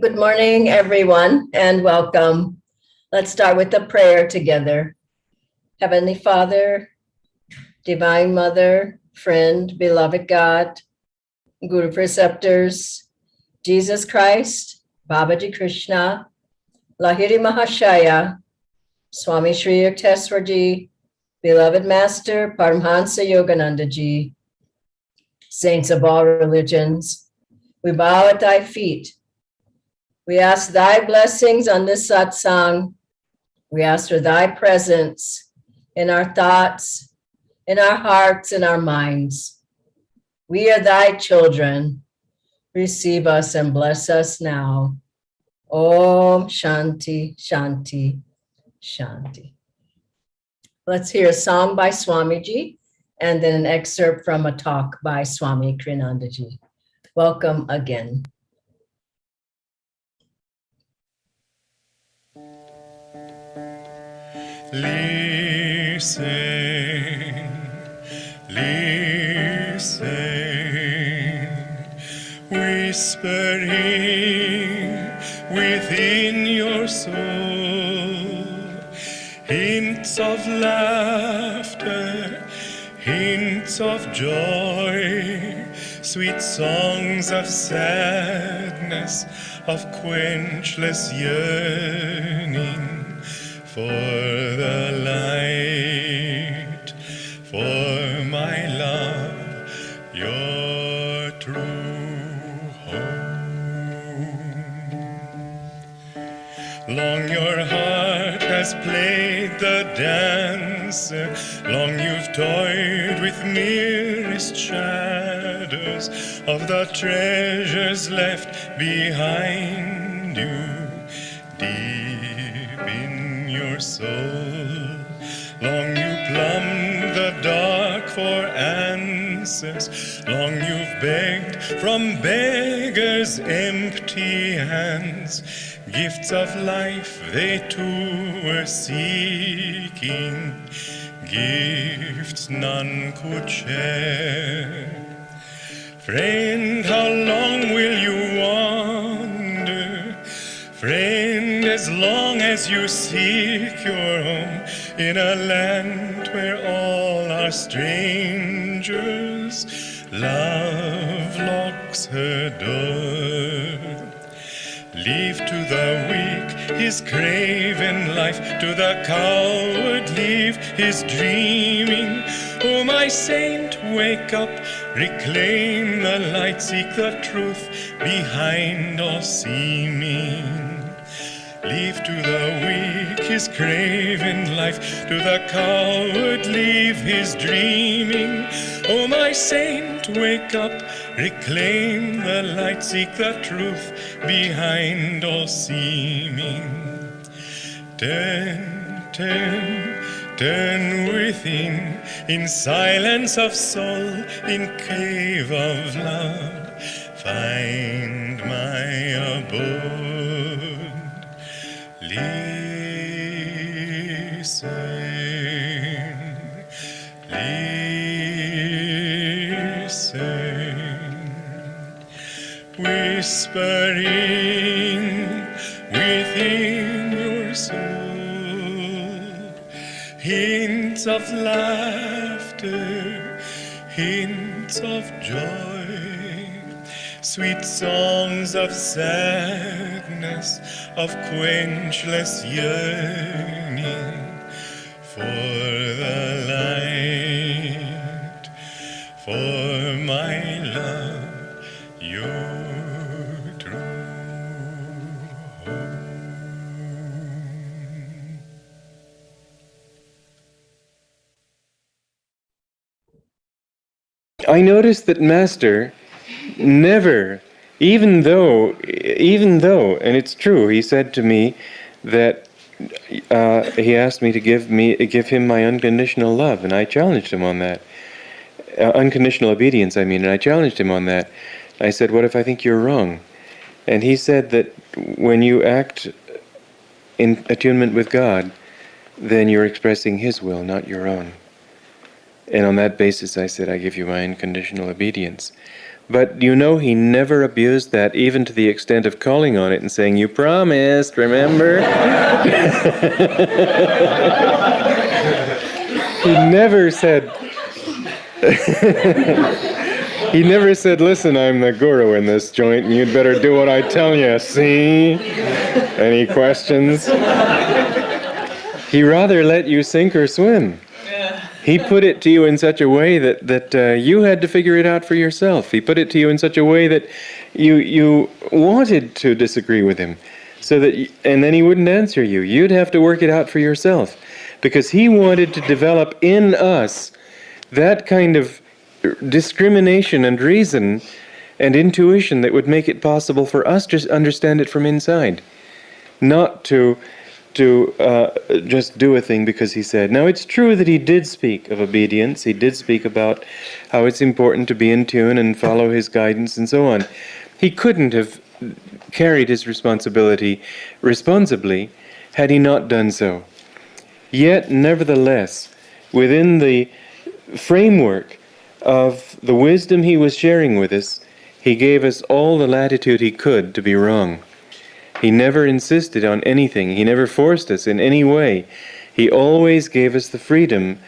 Good morning, everyone, and welcome. Let's start with a prayer together. Heavenly Father, Divine Mother, friend, beloved God, Guru Preceptors, Jesus Christ, Babaji Krishna, Lahiri Mahashaya, Swami Sri Yukteswarji, beloved Master Paramhansa Yogananda Ji, saints of all religions, we bow at thy feet. We ask thy blessings on this satsang. We ask for thy presence in our thoughts, in our hearts, in our minds. We are thy children. Receive us and bless us now. Om Shanti, Shanti, Shanti. Let's hear a song by Swamiji and then an excerpt from a talk by Swami Kriyanandaji. Welcome again. Listen, listen, whispering within your soul, hints of laughter, hints of joy, sweet songs of sadness, of quenchless yearning. For the light, for my love, your true home. Long your heart has played the dance, long you've toyed with merest shadows of the treasures left behind you, deep in your soul. Long you plumbed the dark for answers, long you've begged from beggars' empty hands, gifts of life they too were seeking, gifts none could share. Friend, how long will you wander? Friend, as long as you seek your home in a land where all are strangers, love locks her door. Leave to the weak his craven life, to the coward leave his dreaming. Oh, my saint, wake up, reclaim the light, seek the truth behind all seeming. Leave to the weak his craven life, to the coward leave his dreaming. Oh, my saint, wake up, reclaim the light, seek the truth behind all seeming. Turn, turn, turn within, in silence of soul, in cave of love, find my abode. Listen, listen, whispering within your soul, hints of laughter, hints of joy, sweet songs of sadness, of quenchless yearning. For the light, for my love, your true home. I noticed that Master never, even though, and it's true, he said to me that he asked me to give him my unconditional love, and I challenged him on that. Unconditional obedience, I mean, and I challenged him on that. I said, what if I think you're wrong? And he said that when you act in attunement with God, then you're expressing His will, not your own. And on that basis I said, I give you my unconditional obedience. But you know, he never abused that, even to the extent of calling on it and saying, "You promised, remember?" He never said, he never said, "Listen, I'm the guru in this joint, and you'd better do what I tell you, see? Any questions?" He rather let you sink or swim. He put it to you in such a way that you had to figure it out for yourself. He put it to you in such a way that you wanted to disagree with him, and then he wouldn't answer you. You'd have to work it out for yourself, because he wanted to develop in us that kind of discrimination and reason and intuition that would make it possible for us to understand it from inside, not to just do a thing because he said. Now, it's true that he did speak of obedience. He did speak about how it's important to be in tune and follow his guidance and so on. He couldn't have carried his responsibility responsibly had he not done so. Yet, nevertheless, within the framework of the wisdom he was sharing with us, he gave us all the latitude he could to be wrong. He never insisted on anything. He never forced us in any way. He always gave us the freedom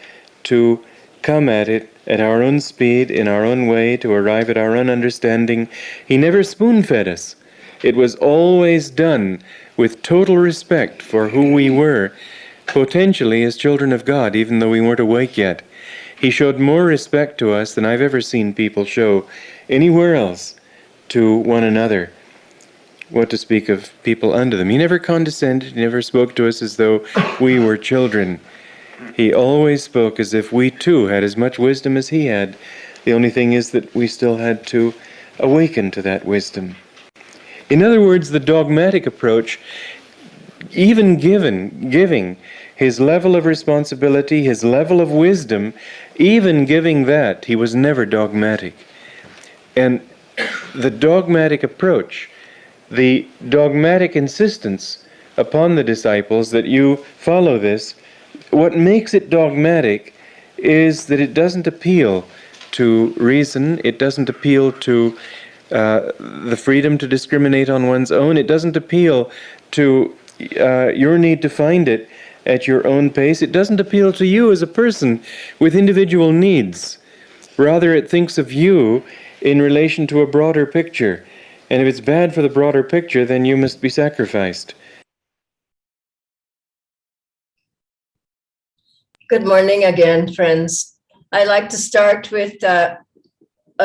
to come at it at our own speed, in our own way, to arrive at our own understanding. He never spoon-fed us. It was always done with total respect for who we were, potentially as children of God, even though we weren't awake yet. He showed more respect to us than I've ever seen people show anywhere else to one another, what to speak of people under them. He never condescended, he never spoke to us as though we were children. He always spoke as if we too had as much wisdom as he had. The only thing is that we still had to awaken to that wisdom. In other words, the dogmatic approach, even giving his level of responsibility, his level of wisdom, even giving that, he was never dogmatic. And the dogmatic approach, the dogmatic insistence upon the disciples that you follow this, what makes it dogmatic is that it doesn't appeal to reason, it doesn't appeal to the freedom to discriminate on one's own, it doesn't appeal to your need to find it at your own pace, it doesn't appeal to you as a person with individual needs. Rather, it thinks of you in relation to a broader picture. And if it's bad for the broader picture, then you must be sacrificed. Good morning again, friends. I'd like to start with a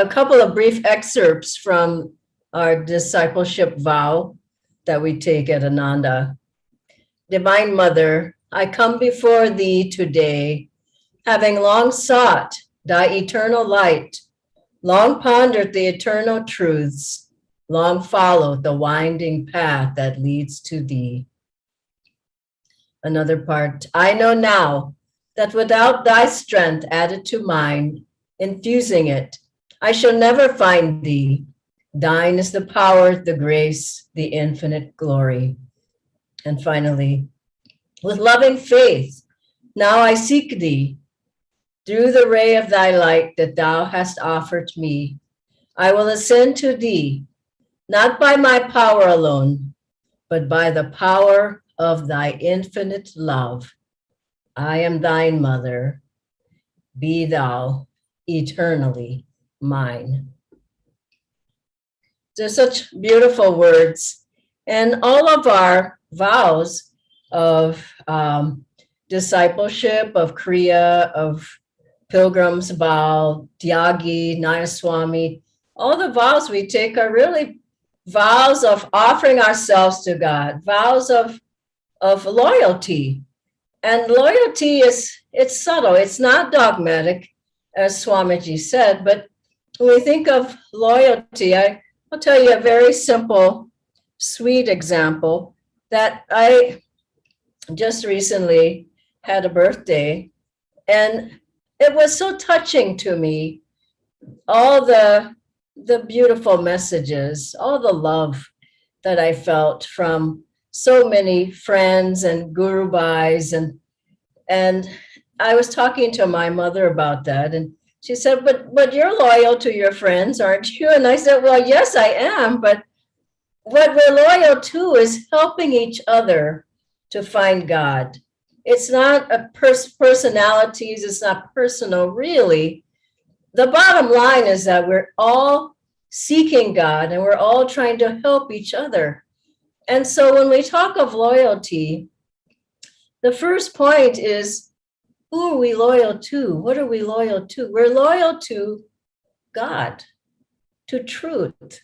couple of brief excerpts from our discipleship vow that we take at Ananda. Divine Mother, I come before thee today, having long sought thy eternal light, long pondered the eternal truths, long followed the winding path that leads to thee. Another part, I know now that without thy strength added to mine, infusing it, I shall never find thee. Thine is the power, the grace, the infinite glory. And finally, with loving faith, now I seek thee. Through the ray of thy light that thou hast offered me, I will ascend to thee, not by my power alone, but by the power of thy infinite love. I am thine mother. Be thou eternally mine. They're such beautiful words. And all of our vows of discipleship, of Kriya, of Pilgrim's vow, Tyagi, Nayaswami, all the vows we take are really vows of offering ourselves to God, vows of loyalty. And loyalty it's subtle, it's not dogmatic, as Swamiji said, but when we think of loyalty, I'll tell you a very simple, sweet example that I just recently had a birthday, and it was so touching to me, all the beautiful messages, all the love that I felt from so many friends and guru bhais, and I was talking to my mother about that, and she said, but you're loyal to your friends, aren't you? And I said, well, yes, I am. But what we're loyal to is helping each other to find God. It's not a personalities. It's not personal, really. The bottom line is that we're all seeking God and we're all trying to help each other. And so when we talk of loyalty, the first point is, who are we loyal to? What are we loyal to? We're loyal to God, to truth.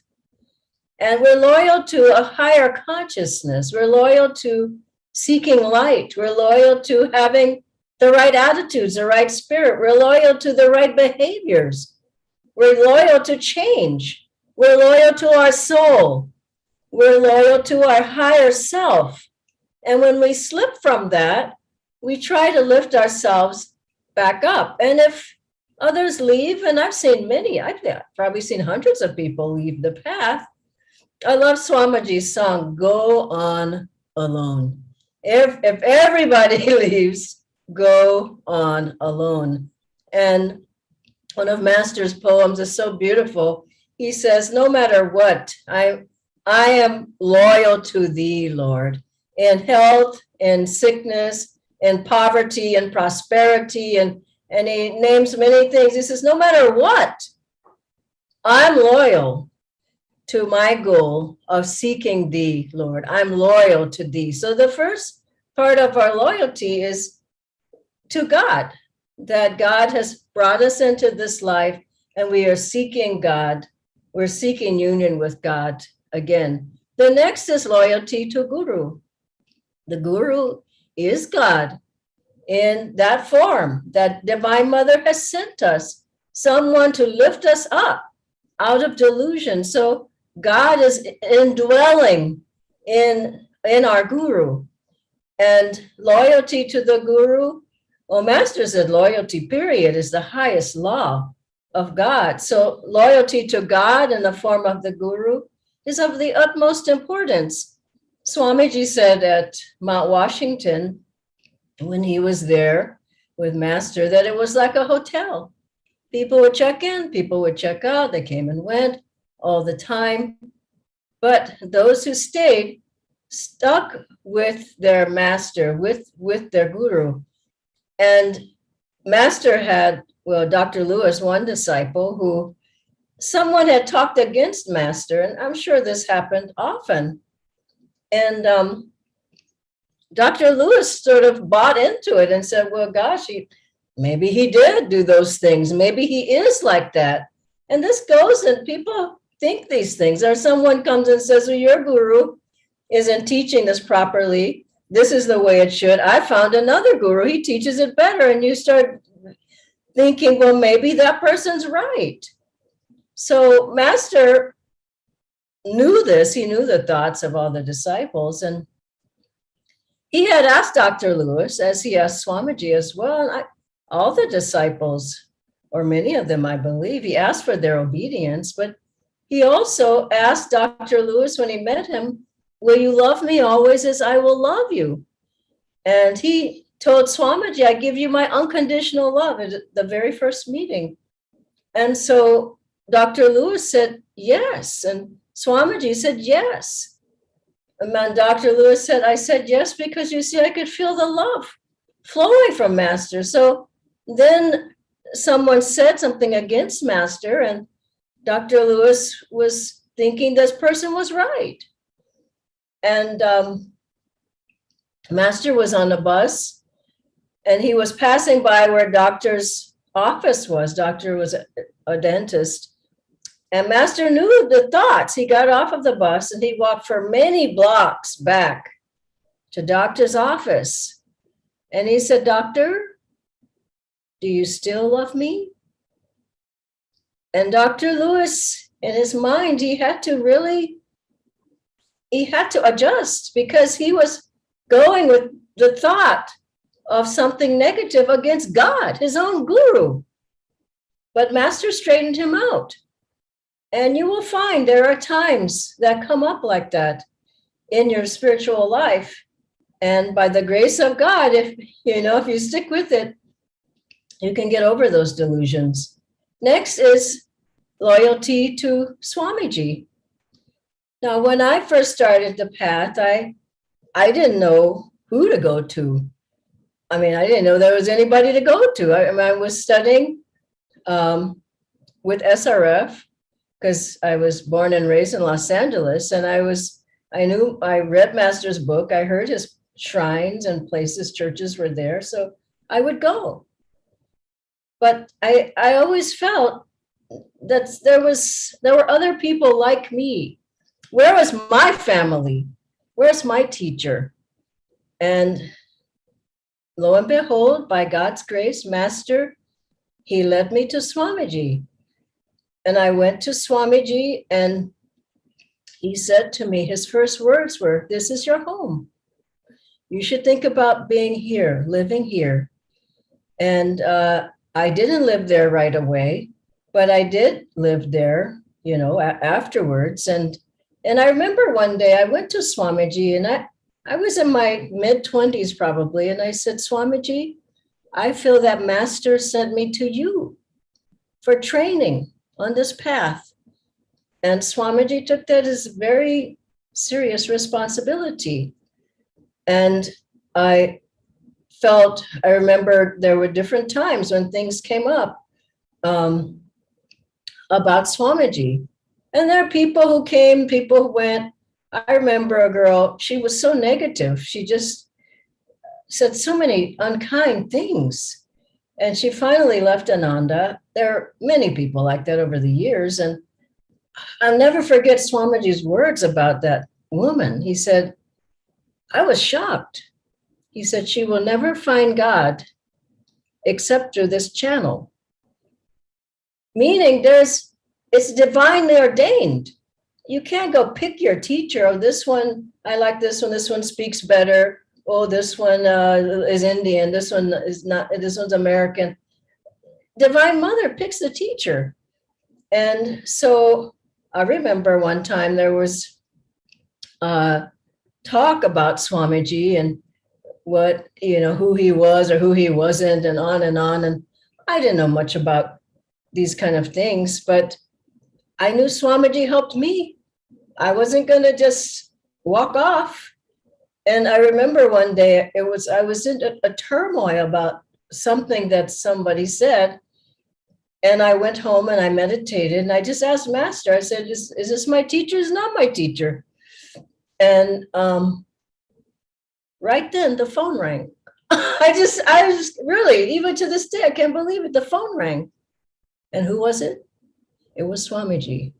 And we're loyal to a higher consciousness. We're loyal to seeking light. We're loyal to having the right attitudes, the right spirit. We're loyal to the right behaviors. We're loyal to change. We're loyal to our soul. We're loyal to our higher self. And when we slip from that, we try to lift ourselves back up. And if others leave, and I've seen many, I've probably seen hundreds of people leave the path. I love Swamiji's song, Go On Alone. If everybody leaves, go on alone. And one of Master's poems is so beautiful. He says, no matter what, I am loyal to thee, Lord, in health, in sickness, in poverty, in prosperity, and he names many things. He says, no matter what, I'm loyal to my goal of seeking thee, Lord. I'm loyal to thee. So the first part of our loyalty is to God, that God has brought us into this life and we are seeking God. We're seeking union with God again. The next is loyalty to Guru. The Guru is God in that form that Divine Mother has sent us, someone to lift us up out of delusion. So God is indwelling in our Guru. And loyalty to the Guru, well, Master said loyalty, period, is the highest law of God. So loyalty to God in the form of the Guru is of the utmost importance. Swamiji said at Mount Washington, when he was there with Master, that it was like a hotel. People would check in, people would check out, they came and went all the time. But those who stayed stuck with their Master, with their Guru. And Master had, well, Dr. Lewis, one disciple who someone had talked against Master, and I'm sure this happened often. And Dr. Lewis sort of bought into it and said, well, gosh, maybe he did do those things. Maybe he is like that. And this goes, and people think these things. Or someone comes and says, well, your Guru isn't teaching this properly. This is the way it should. I found another Guru, he teaches it better. And you start thinking, well, maybe that person's right. So Master knew this. He knew the thoughts of all the disciples. And he had asked Dr. Lewis, as he asked Swamiji as well, and all the disciples, or many of them, I believe, he asked for their obedience, but he also asked Dr. Lewis when he met him, will you love me always as I will love you? And he told Swamiji, I give you my unconditional love at the very first meeting. And so Dr. Lewis said, yes. And Swamiji said, yes. And Dr. Lewis said, I said yes, because you see, I could feel the love flowing from Master. So then someone said something against Master, and Dr. Lewis was thinking this person was right. And Master was on a bus, and he was passing by where Doctor's office was. Doctor was a dentist. And Master knew the thoughts. He got off of the bus and he walked for many blocks back to Doctor's office. And he said, Doctor, do you still love me? And Dr. Lewis, in his mind, he had to adjust, because he was going with the thought of something negative against God, his own Guru. But Master straightened him out. And you will find there are times that come up like that in your spiritual life. And by the grace of God, if you stick with it, you can get over those delusions. Next is loyalty to Swamiji. Now, when I first started the path, I didn't know who to go to. I mean, I didn't know there was anybody to go to. I was studying with SRF because I was born and raised in Los Angeles, and I read Master's book. I heard his shrines and places, churches were there, so I would go. But I always felt that there were other people like me. Where was my family? Where's my teacher? And lo and behold, by God's grace, Master, he led me to Swamiji. And I went to Swamiji, and he said to me, his first words were, "This is your home. You should think about being here, living here." And I didn't live there right away, but I did live there, afterwards. And I remember one day I went to Swamiji, and I was in my mid-20s probably, and I said, "Swamiji, I feel that Master sent me to you for training on this path." And Swamiji took that as a very serious responsibility. And I remember there were different times when things came up about Swamiji. And there are people who came, people who went. I remember a girl, she was so negative. She just said so many unkind things. And she finally left Ananda. There are many people like that over the years. And I'll never forget Swamiji's words about that woman. He said, I was shocked. He said, she will never find God except through this channel. Meaning it's divinely ordained. You can't go pick your teacher. Oh, this one, I like this one speaks better. Oh, this one is Indian. This one is not, this one's American. Divine Mother picks the teacher. And so I remember one time there was talk about Swamiji and what, who he was or who he wasn't, and on and on. And I didn't know much about these kind of things, but I knew Swamiji helped me. I wasn't going to just walk off. And I remember one day I was in a turmoil about something that somebody said. And I went home and I meditated, and I just asked Master, I said, is this my teacher? Is not my teacher? And right then the phone rang. I was really, even to this day, I can't believe it. The phone rang. And who was it? It was Swamiji.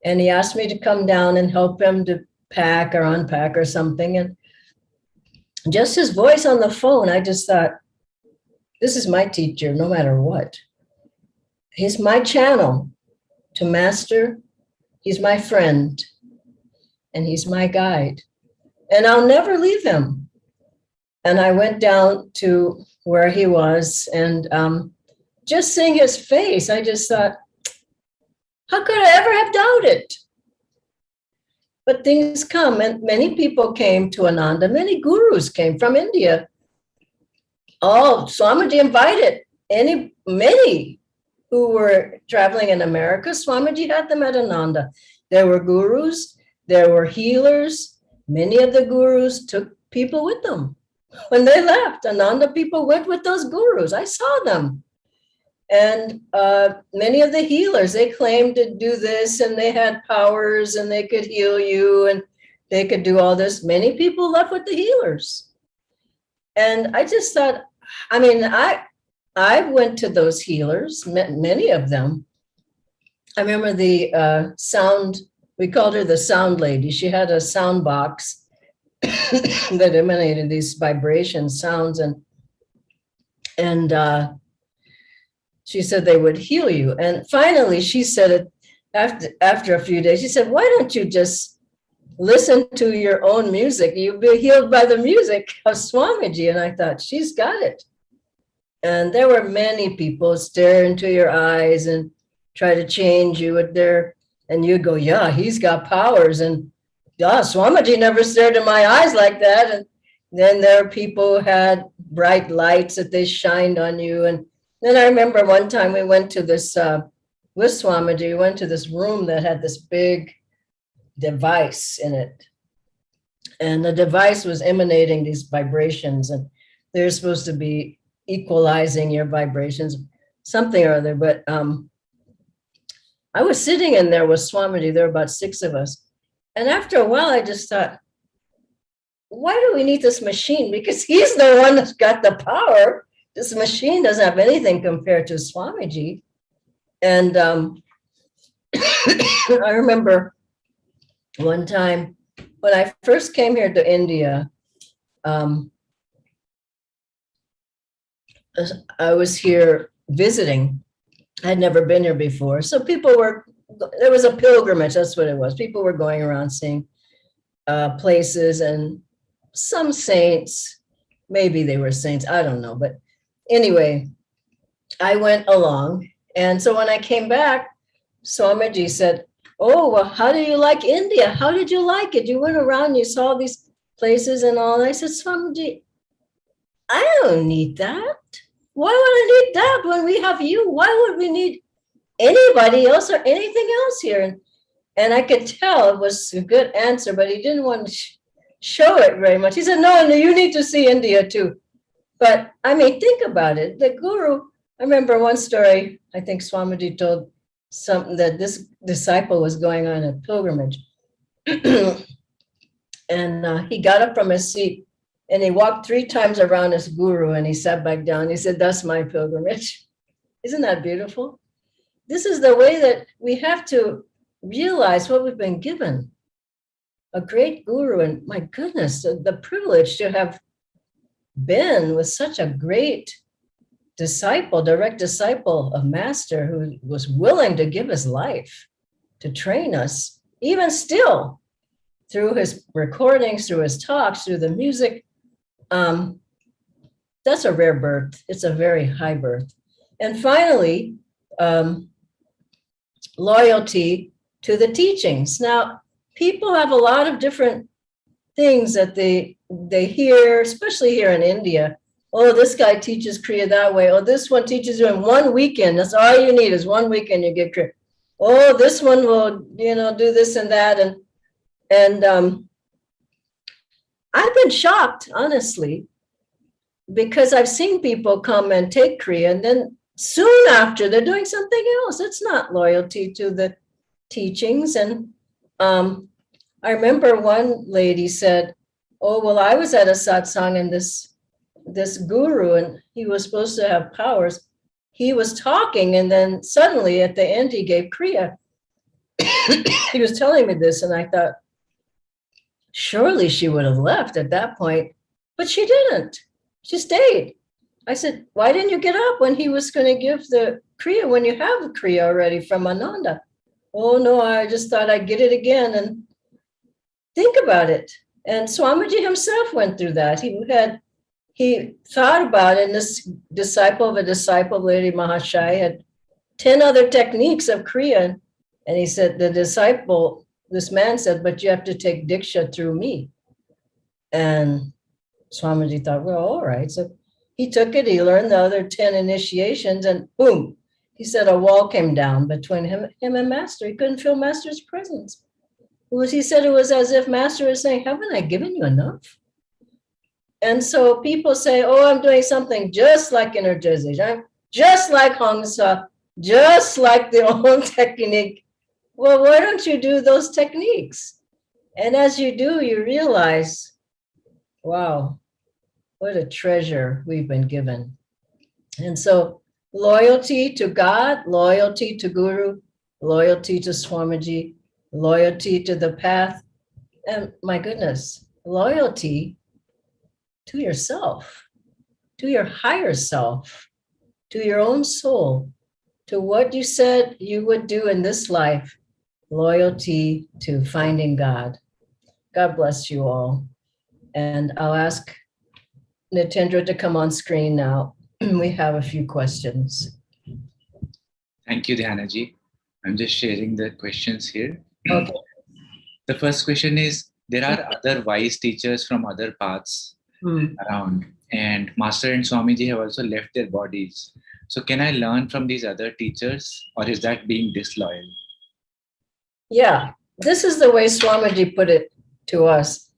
And he asked me to come down and help him to pack or unpack or something. And just his voice on the phone, I just thought, this is my teacher, no matter what. He's my channel to Master. He's my friend. And he's my guide. And I'll never leave him. And I went down to where he was, and just seeing his face, I just thought, how could I ever have doubted? But things come, and many people came to Ananda. Many gurus came from India. Oh, Swamiji invited many who were traveling in America. Swamiji had them at Ananda. There were gurus, there were healers. Many of the gurus took people with them. When they left, Ananda people went with those gurus. I saw them. And many of the healers, they claimed to do this, and they had powers, and they could heal you, and they could do all this. Many people left with the healers. And I just thought, I mean, I went to those healers, many of them. I remember the sound, we called her the sound lady. She had a sound box that emanated these vibration sounds, and she said they would heal you. And finally, she said it after a few days. She said, "Why don't you just listen to your own music? You'll be healed by the music of Swamiji." And I thought, she's got it. And there were many people stare into your eyes and try to change you with their, and you'd go, yeah, he's got powers. And yeah, Swamiji never stared in my eyes like that. And then there are people who had bright lights that they shined on you. And Then I remember one time we went to this, with Swamiji, we went to this room that had this big device in it. And the device was emanating these vibrations, and they're supposed to be equalizing your vibrations, something or other. But I was sitting in there with Swamiji, there were about 6 of us. And after a while, I just thought, why do we need this machine? Because he's the one that's got the power. This machine doesn't have anything compared to Swamiji. And I remember one time when I first came here to India, I was here visiting. I had never been here before. So there was a pilgrimage, that's what it was. People were going around seeing places, and some saints, maybe they were saints, I don't know. But anyway, I went along. And so when I came back, Swamiji said, oh, well, how do you like India? How did you like it? You went around, you saw these places and all. And I said, Swamiji, I don't need that. Why would I need that when we have you? Why would we need anybody else or anything else here? And I could tell it was a good answer, but he didn't want to show it very much. He said, no, you need to see India too. But I mean, think about it. The guru, I remember one story, I think Swamiji told something that this disciple was going on a pilgrimage. And he got up from his seat and he walked 3 times around his guru and he sat back down. He said, that's my pilgrimage. Isn't that beautiful? This is the way that we have to realize what we've been given. A great guru, and my goodness, the privilege to have been with such a great disciple, direct disciple of Master, who was willing to give his life to train us, even still, through his recordings, through his talks, through the music. That's a rare birth. It's a very high birth. And finally, loyalty to the teachings. Now, people have a lot of different things that they hear, especially here in India. Oh, this guy teaches Kriya that way. Oh, this one teaches you in 1 weekend. That's all you need is 1 weekend, you get Kriya. Oh, this one will, do this and that. And I've been shocked, honestly, because I've seen people come and take Kriya, and then soon after they're doing something else. It's not loyalty to the teachings. And I remember one lady said, oh, well, I was at a satsang, and this guru, and he was supposed to have powers. He was talking, and then suddenly at the end, he gave Kriya. He was telling me this, and I thought, surely she would have left at that point, but she didn't. She stayed. I said, why didn't you get up when he was going to give the Kriya, when you have the Kriya already from Ananda? Oh, no, I just thought I'd get it again. And think about it. And Swamiji himself went through that. He thought about it, and this disciple of a disciple, Lady Mahashai, had 10 other techniques of Kriya. And he said, this man said, but you have to take Diksha through me. And Swamiji thought, well, all right. So he took it, he learned the other 10 initiations, and boom, he said a wall came down between him and Master. He couldn't feel Master's presence. He said it was as if Master was saying, haven't I given you enough? And so people say, oh, I'm doing something just like energization, just like Hangsa, just like the old technique. Well, why don't you do those techniques? And as you do, you realize, wow, what a treasure we've been given. And so loyalty to God, loyalty to Guru, loyalty to Swamiji, loyalty to the path, and my goodness, loyalty to yourself, to your higher self, to your own soul, to what you said you would do in this life, loyalty to finding God. God bless you all. And I'll ask Nitendra to come on screen now. We have a few questions. Thank you, Dhyanaji. I'm just sharing the questions here. Okay. The first question is, there are other wise teachers from other paths around. And Master and Swamiji have also left their bodies. So can I learn from these other teachers, or is that being disloyal? Yeah, this is the way Swamiji put it to us.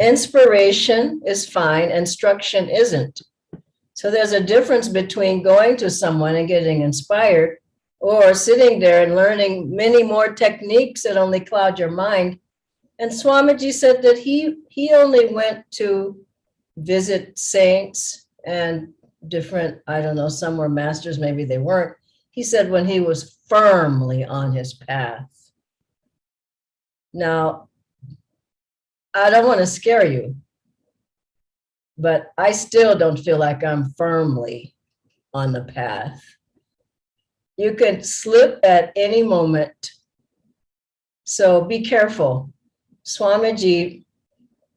Inspiration is fine, instruction isn't. So there's a difference between going to someone and getting inspired or sitting there and learning many more techniques that only cloud your mind. And Swamiji said that he only went to visit saints and different, I don't know, some were masters, maybe they weren't. He said when he was firmly on his path. Now, I don't want to scare you, but I still don't feel like I'm firmly on the path. You could slip at any moment. So be careful. Swamiji,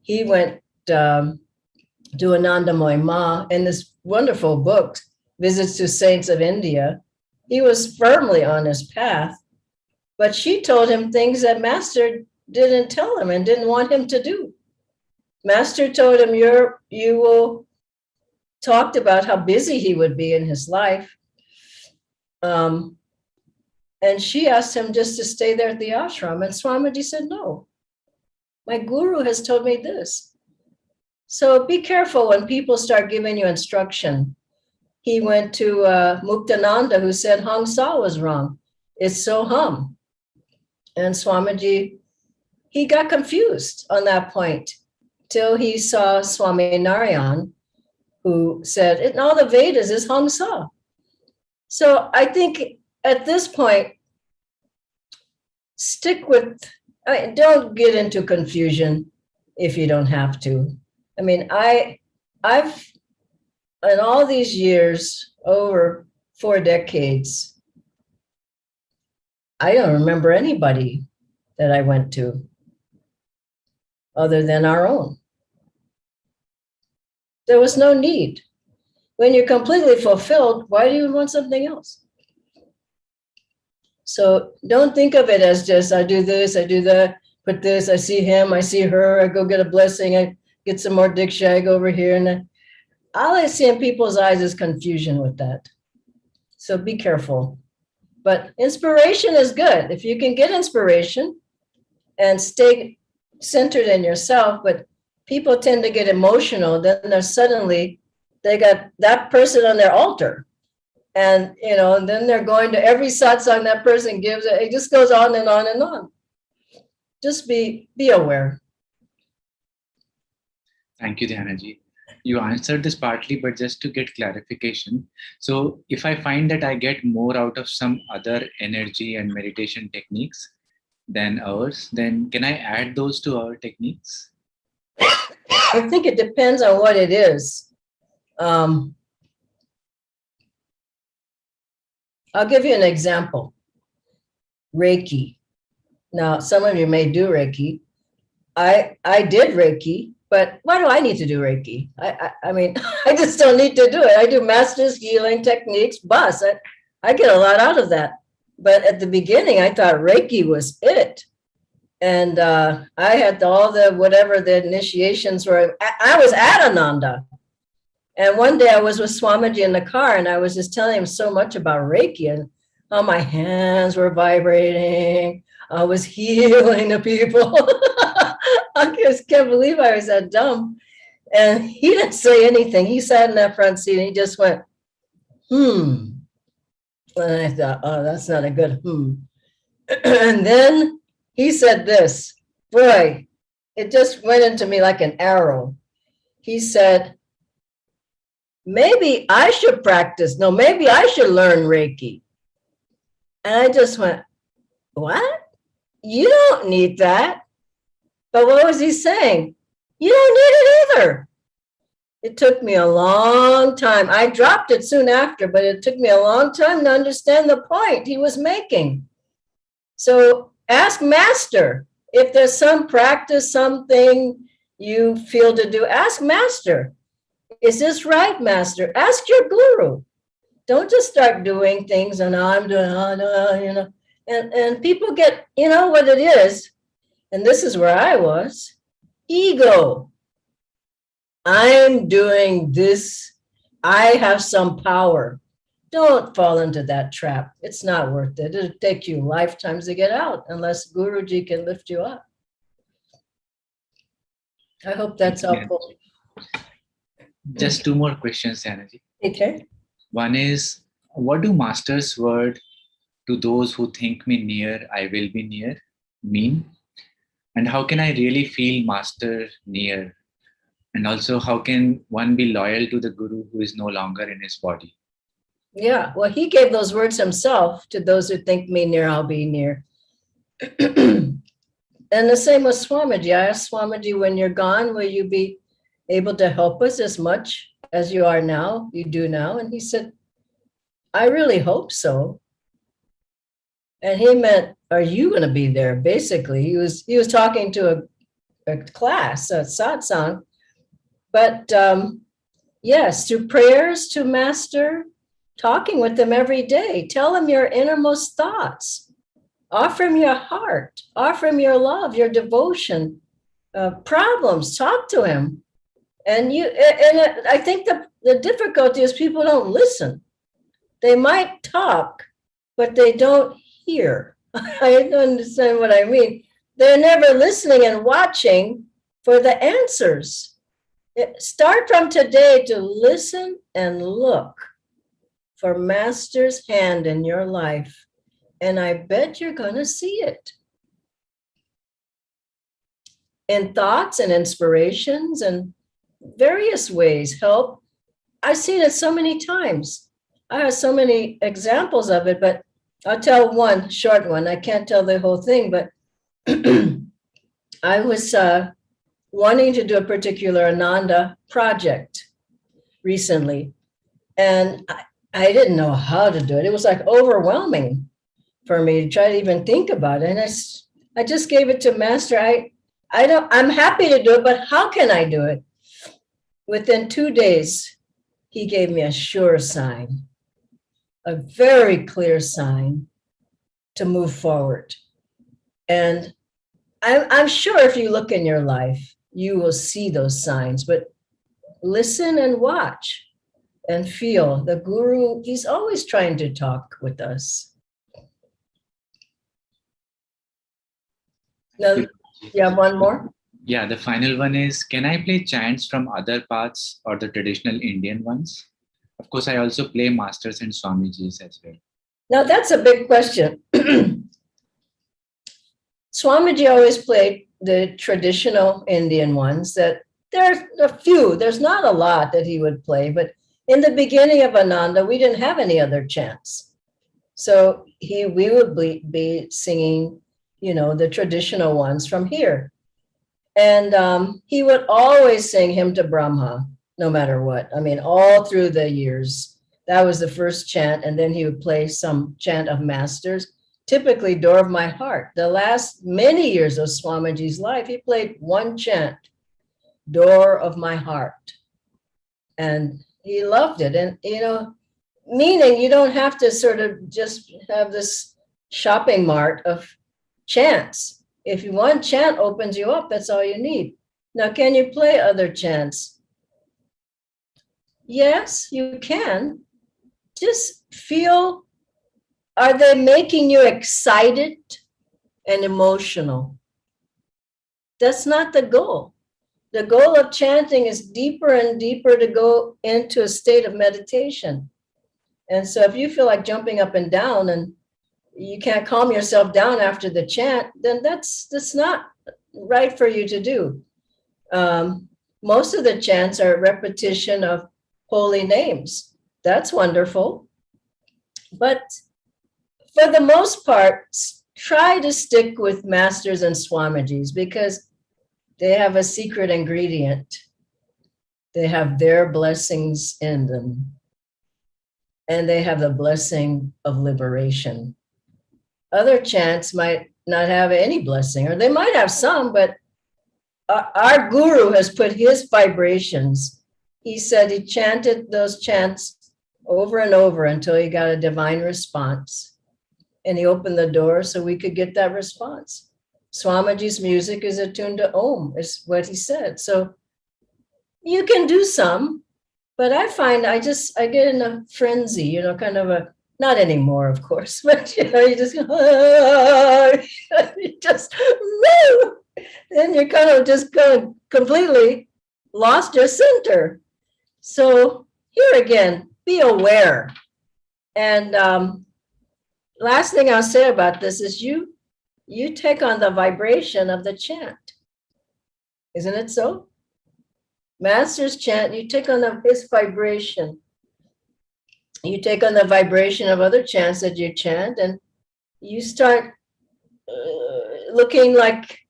he went to Anandamoy Ma in this wonderful book, Visits to Saints of India. He was firmly on his path, but she told him things that Master didn't tell him and didn't want him to do. Master told him, you will talked about how busy he would be in his life. And she asked him just to stay there at the ashram. And Swamiji said, no, my guru has told me this. So be careful when people start giving you instruction. He went to Muktananda, who said Hang Sa was wrong. It's so hum. And Swamiji, he got confused on that point till he saw Swami Narayan, who said, in all the Vedas is Hang Sa. So I think at this point, don't get into confusion if you don't have to. I mean, I've, in all these years, over 4 decades, I don't remember anybody that I went to other than our own. There was no need. When you're completely fulfilled, why do you want something else? So don't think of it as just, I do this, I do that, put this, I see him, I see her, I go get a blessing, I get some more diksha, I go over here. And all I see in people's eyes is confusion with that. So be careful. But inspiration is good. If you can get inspiration and stay centered in yourself, but people tend to get emotional, then they got that person on their altar. And, and then they're going to every satsang that person gives. It just goes on and on and on. Just be aware. Thank you, Dhyanaji. You answered this partly, but just to get clarification. So if I find that I get more out of some other energy and meditation techniques than ours, then can I add those to our techniques? I think it depends on what it is. I'll give you an example. Reiki. Now, some of you may do Reiki. I did Reiki, but why do I need to do Reiki? I mean, I just don't need to do it. I do master's healing techniques, bus. I get a lot out of that. But at the beginning, I thought Reiki was it. And I had all the initiations were. I was at Ananda. And one day I was with Swamiji in the car and I was just telling him so much about Reiki and how my hands were vibrating. I was healing the people. I just can't believe I was that dumb. And he didn't say anything. He sat in that front seat and he just went, And I thought, oh, that's not a good And then he said this, boy, it just went into me like an arrow. He said, maybe I should practice. No, maybe I should learn Reiki. And I just went, what? You don't need that. But what was he saying? You don't need it either. It took me a long time. I dropped it soon after, but it took me a long time to understand the point he was making. So ask Master. If there's some practice, something you feel to do, ask Master. Is this right, Master? Ask your guru. Don't just start doing things and I'm doing, and people get, what it is. And this is where I was, ego. I'm doing this. I have some power. Don't fall into that trap. It's not worth it. It'll take you lifetimes to get out unless Guruji can lift you up. I hope that's helpful. Just two more questions, Janaji. Okay. One is, what do Master's word, to those who think me near, I will be near, mean? And how can I really feel Master near? And also, how can one be loyal to the Guru who is no longer in his body? Yeah, well, he gave those words himself. To those who think me near, I'll be near. And the same with Swamiji. I asked Swamiji, when you're gone, will you be able to help us as much as you are now, you do now? And he said, I really hope so. And he meant, are you going to be there? Basically, he was talking to a class, a satsang. But yes, through prayers to Master, talking with them every day, tell him your innermost thoughts, offer him your heart, offer him your love, your devotion, problems, talk to him. And I think the difficulty is people don't listen. They might talk, but they don't hear. I don't understand what I mean. They're never listening and watching for the answers. Start from today to listen and look for Master's hand in your life. And I bet you're going to see it in thoughts and inspirations and various ways. Help. I've seen it so many times. I have so many examples of it, but I'll tell one short one. I can't tell the whole thing, but I was wanting to do a particular Ananda project recently, and I didn't know how to do it. It was like overwhelming for me to try to even think about it. And I just gave it to Master. I'm happy to do it, but how can I do it? Within 2 days, he gave me a sure sign, a very clear sign to move forward. And I'm sure if you look in your life, you will see those signs, but listen and watch and feel. The Guru, he's always trying to talk with us. Now, you have one more? Yeah, the final one is, can I play chants from other paths or the traditional Indian ones? Of course, I also play Masters and Swamiji's as well. Now, that's a big question. Swamiji always played the traditional Indian ones. That there's a few, there's not a lot that he would play, but in the beginning of Ananda, we didn't have any other chants. So we would be singing, the traditional ones from here. And he would always sing Hymn to Brahma, no matter what. I mean, all through the years. That was the first chant. And then he would play some chant of Masters, typically Door of My Heart. The last many years of Swamiji's life, he played one chant, Door of My Heart. And he loved it. And, meaning you don't have to sort of just have this shopping mart of chants. If one chant opens you up, that's all you need. Now, can you play other chants? Yes, you can. Just feel, are they making you excited and emotional? That's not the goal. The goal of chanting is deeper and deeper to go into a state of meditation. And so if you feel like jumping up and down and you can't calm yourself down after the chant, then that's not right for you to do. Most of the chants are a repetition of holy names. That's wonderful. But for the most part, try to stick with Masters and Swamijis because they have a secret ingredient. They have their blessings in them. And they have the blessing of liberation. Other chants might not have any blessing, or they might have some, but our Guru has put his vibrations. He said he chanted those chants over and over until he got a divine response. And he opened the door so we could get that response. Swamiji's music is attuned to Om, is what he said. So, You can do some, but I find I get in a frenzy, kind of not anymore, of course, but you just go, you just, woo! Then you're kind of just going completely lost your center. So here again, be aware. And last thing I'll say about this is you take on the vibration of the chant. Isn't it so? Master's chant, you take on his vibration. You take on the vibration of other chants that you chant, and you start looking like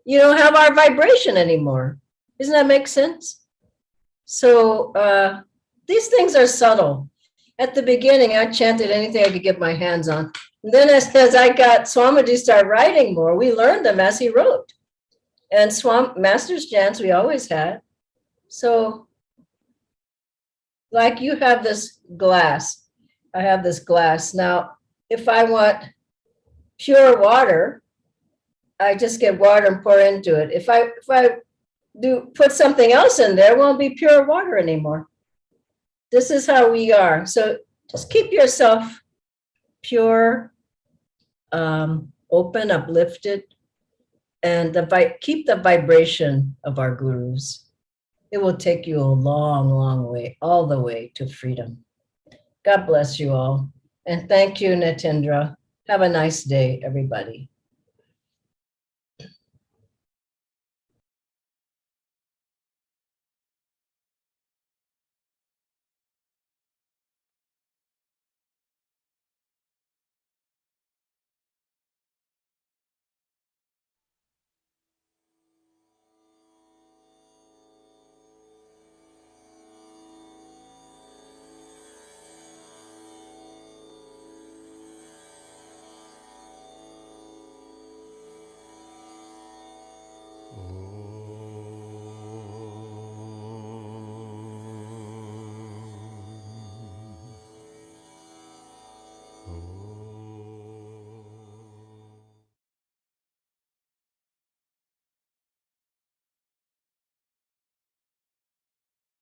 you don't have our vibration anymore. Doesn't that make sense? So these things are subtle. At the beginning, I chanted anything I could get my hands on. And then as I got Swamiji started writing more, we learned them as he wrote. And Master's chants we always had. So like you have this glass. I have this glass. Now, if I want pure water, I just get water and pour into it. If I do put something else in there, it won't be pure water anymore. This is how we are. So just keep yourself pure, open, uplifted, and keep the vibration of our gurus. It will take you a long, long way, all the way to freedom. God bless you all. And thank you, Natindra. Have a nice day, everybody.